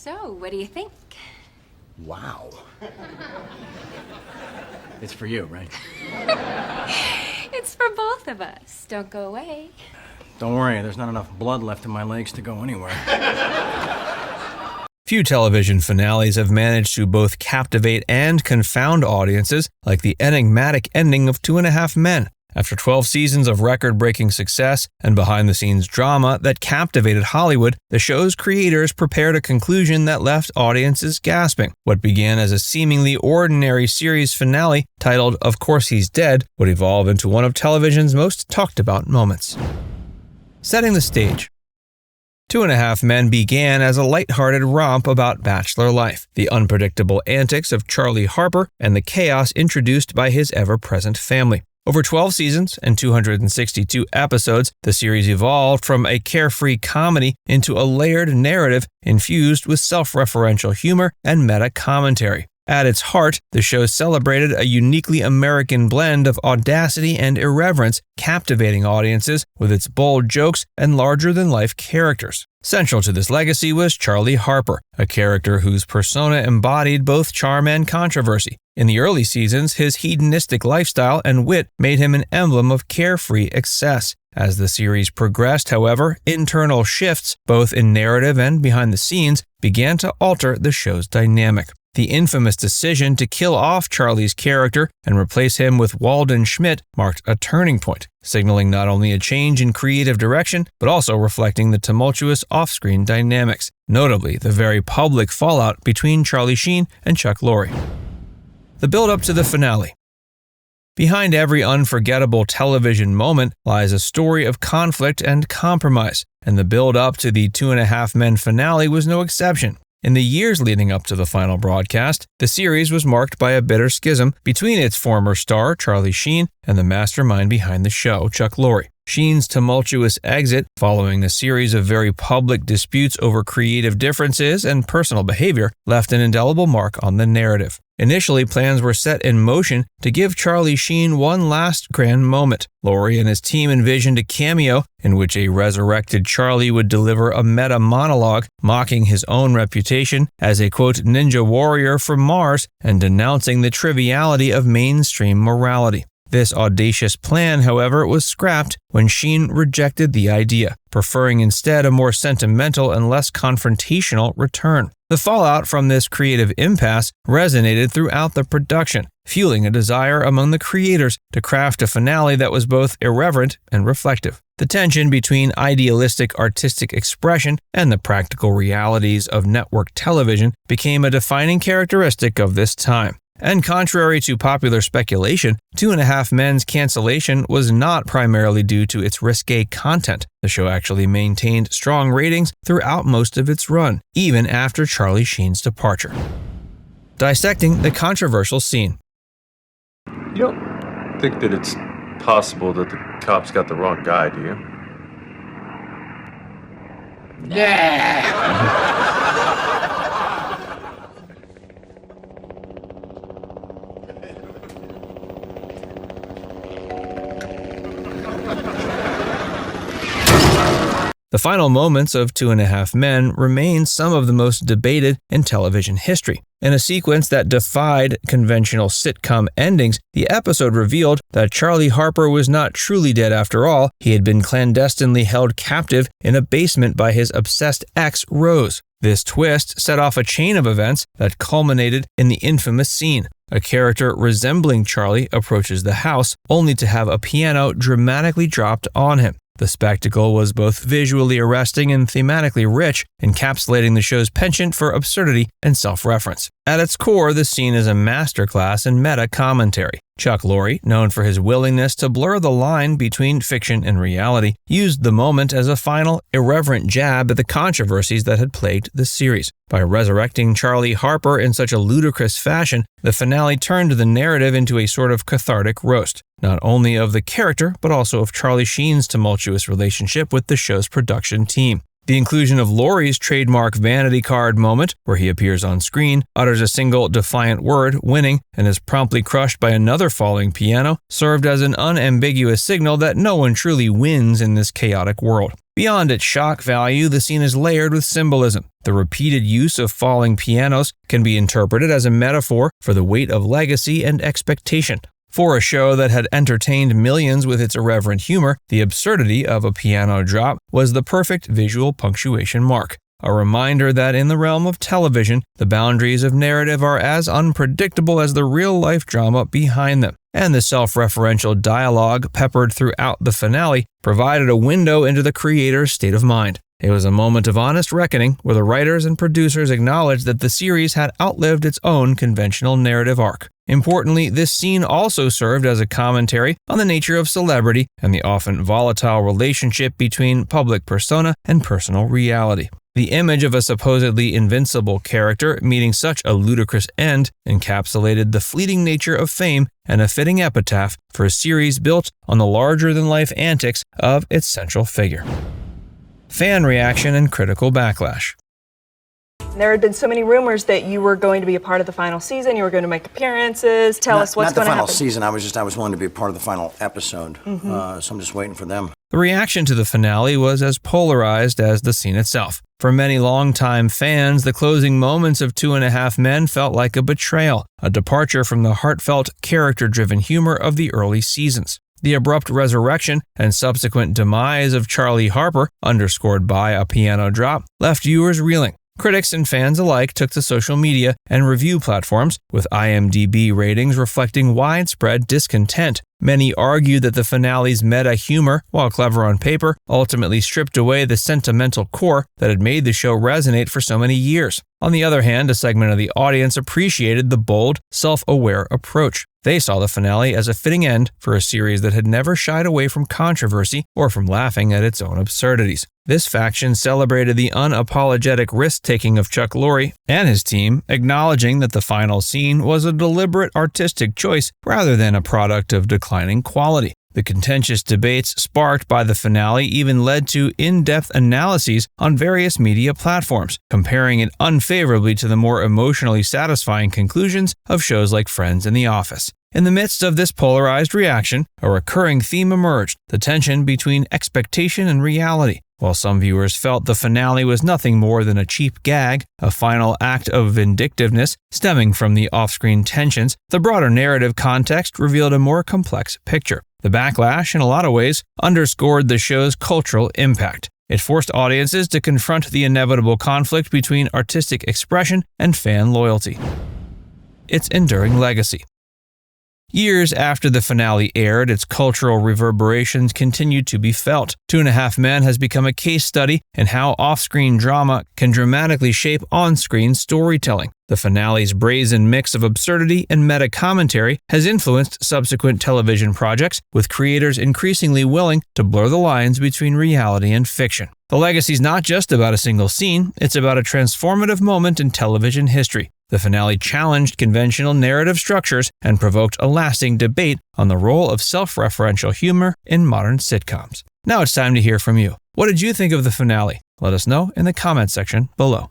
So, what do you think? Wow. It's for you, right? It's for both of us. Don't go away. Don't worry, there's not enough blood left in my legs to go anywhere. Few television finales have managed to both captivate and confound audiences like the enigmatic ending of 2.5 Men. After 12 seasons of record-breaking success and behind-the-scenes drama that captivated Hollywood, the show's creators prepared a conclusion that left audiences gasping. What began as a seemingly ordinary series finale titled "Of Course He's Dead" would evolve into one of television's most talked-about moments. Setting the stage. 2.5 Men began as a lighthearted romp about bachelor life, the unpredictable antics of Charlie Harper, and the chaos introduced by his ever-present family. Over 12 seasons and 262 episodes, the series evolved from a carefree comedy into a layered narrative infused with self-referential humor and meta-commentary. At its heart, the show celebrated a uniquely American blend of audacity and irreverence, captivating audiences with its bold jokes and larger-than-life characters. Central to this legacy was Charlie Harper, a character whose persona embodied both charm and controversy. In the early seasons, his hedonistic lifestyle and wit made him an emblem of carefree excess. As the series progressed, however, internal shifts, both in narrative and behind the scenes, began to alter the show's dynamic. The infamous decision to kill off Charlie's character and replace him with Walden Schmidt marked a turning point, signaling not only a change in creative direction, but also reflecting the tumultuous off-screen dynamics, notably the very public fallout between Charlie Sheen and Chuck Lorre. The build-up to the finale. Behind every unforgettable television moment lies a story of conflict and compromise, and the build-up to the 2.5 Men finale was no exception. In the years leading up to the final broadcast, the series was marked by a bitter schism between its former star, Charlie Sheen, and the mastermind behind the show, Chuck Lorre. Sheen's tumultuous exit, following a series of very public disputes over creative differences and personal behavior, left an indelible mark on the narrative. Initially, plans were set in motion to give Charlie Sheen one last grand moment. Lorre and his team envisioned a cameo in which a resurrected Charlie would deliver a meta monologue mocking his own reputation as a, quote, ninja warrior from Mars and denouncing the triviality of mainstream morality. This audacious plan, however, was scrapped when Sheen rejected the idea, preferring instead a more sentimental and less confrontational return. The fallout from this creative impasse resonated throughout the production, fueling a desire among the creators to craft a finale that was both irreverent and reflective. The tension between idealistic artistic expression and the practical realities of network television became a defining characteristic of this time. And contrary to popular speculation, 2.5 Men's cancellation was not primarily due to its risque content. The show actually maintained strong ratings throughout most of its run, even after Charlie Sheen's departure. Dissecting the controversial scene. You don't think that it's possible that the cops got the wrong guy, do you? The final moments of 2.5 Men remain some of the most debated in television history. In a sequence that defied conventional sitcom endings, the episode revealed that Charlie Harper was not truly dead after all. He had been clandestinely held captive in a basement by his obsessed ex, Rose. This twist set off a chain of events that culminated in the infamous scene. A character resembling Charlie approaches the house, only to have a piano dramatically dropped on him. The spectacle was both visually arresting and thematically rich, encapsulating the show's penchant for absurdity and self-reference. At its core, the scene is a masterclass in meta-commentary. Chuck Lorre, known for his willingness to blur the line between fiction and reality, used the moment as a final, irreverent jab at the controversies that had plagued the series. By resurrecting Charlie Harper in such a ludicrous fashion, the finale turned the narrative into a sort of cathartic roast, not only of the character, but also of Charlie Sheen's tumultuous relationship with the show's production team. The inclusion of Lorre's trademark vanity card moment, where he appears on screen, utters a single defiant word, winning, and is promptly crushed by another falling piano, served as an unambiguous signal that no one truly wins in this chaotic world. Beyond its shock value, the scene is layered with symbolism. The repeated use of falling pianos can be interpreted as a metaphor for the weight of legacy and expectation. For a show that had entertained millions with its irreverent humor, the absurdity of a piano drop was the perfect visual punctuation mark. A reminder that in the realm of television, the boundaries of narrative are as unpredictable as the real-life drama behind them. And the self-referential dialogue peppered throughout the finale provided a window into the creator's state of mind. It was a moment of honest reckoning where the writers and producers acknowledged that the series had outlived its own conventional narrative arc. Importantly, this scene also served as a commentary on the nature of celebrity and the often volatile relationship between public persona and personal reality. The image of a supposedly invincible character meeting such a ludicrous end encapsulated the fleeting nature of fame and a fitting epitaph for a series built on the larger-than-life antics of its central figure. Fan reaction and critical backlash. There had been so many rumors that you were going to be a part of the final season, you were going to make appearances. Tell us what's going to happen. Not the final season, I was willing to be a part of the final episode, so I'm just waiting for them. The reaction to the finale was as polarized as the scene itself. For many longtime fans, the closing moments of 2.5 Men felt like a betrayal, a departure from the heartfelt, character-driven humor of the early seasons. The abrupt resurrection and subsequent demise of Charlie Harper, underscored by a piano drop, left viewers reeling. Critics and fans alike took to social media and review platforms, with IMDb ratings reflecting widespread discontent. Many argued that the finale's meta humor, while clever on paper, ultimately stripped away the sentimental core that had made the show resonate for so many years. On the other hand, a segment of the audience appreciated the bold, self-aware approach. They saw the finale as a fitting end for a series that had never shied away from controversy or from laughing at its own absurdities. This faction celebrated the unapologetic risk-taking of Chuck Lorre and his team, acknowledging that the final scene was a deliberate artistic choice rather than a product of declining quality. The contentious debates sparked by the finale even led to in-depth analyses on various media platforms, comparing it unfavorably to the more emotionally satisfying conclusions of shows like Friends and The Office. In the midst of this polarized reaction, a recurring theme emerged: the tension between expectation and reality. While some viewers felt the finale was nothing more than a cheap gag, a final act of vindictiveness stemming from the off-screen tensions, the broader narrative context revealed a more complex picture. The backlash, in a lot of ways, underscored the show's cultural impact. It forced audiences to confront the inevitable conflict between artistic expression and fan loyalty. Its enduring legacy. Years after the finale aired, its cultural reverberations continued to be felt. 2.5 Men has become a case study in how off-screen drama can dramatically shape on-screen storytelling. The finale's brazen mix of absurdity and meta-commentary has influenced subsequent television projects, with creators increasingly willing to blur the lines between reality and fiction. The legacy's not just about a single scene, it's about a transformative moment in television history. The finale challenged conventional narrative structures and provoked a lasting debate on the role of self-referential humor in modern sitcoms. Now it's time to hear from you. What did you think of the finale? Let us know in the comments section below.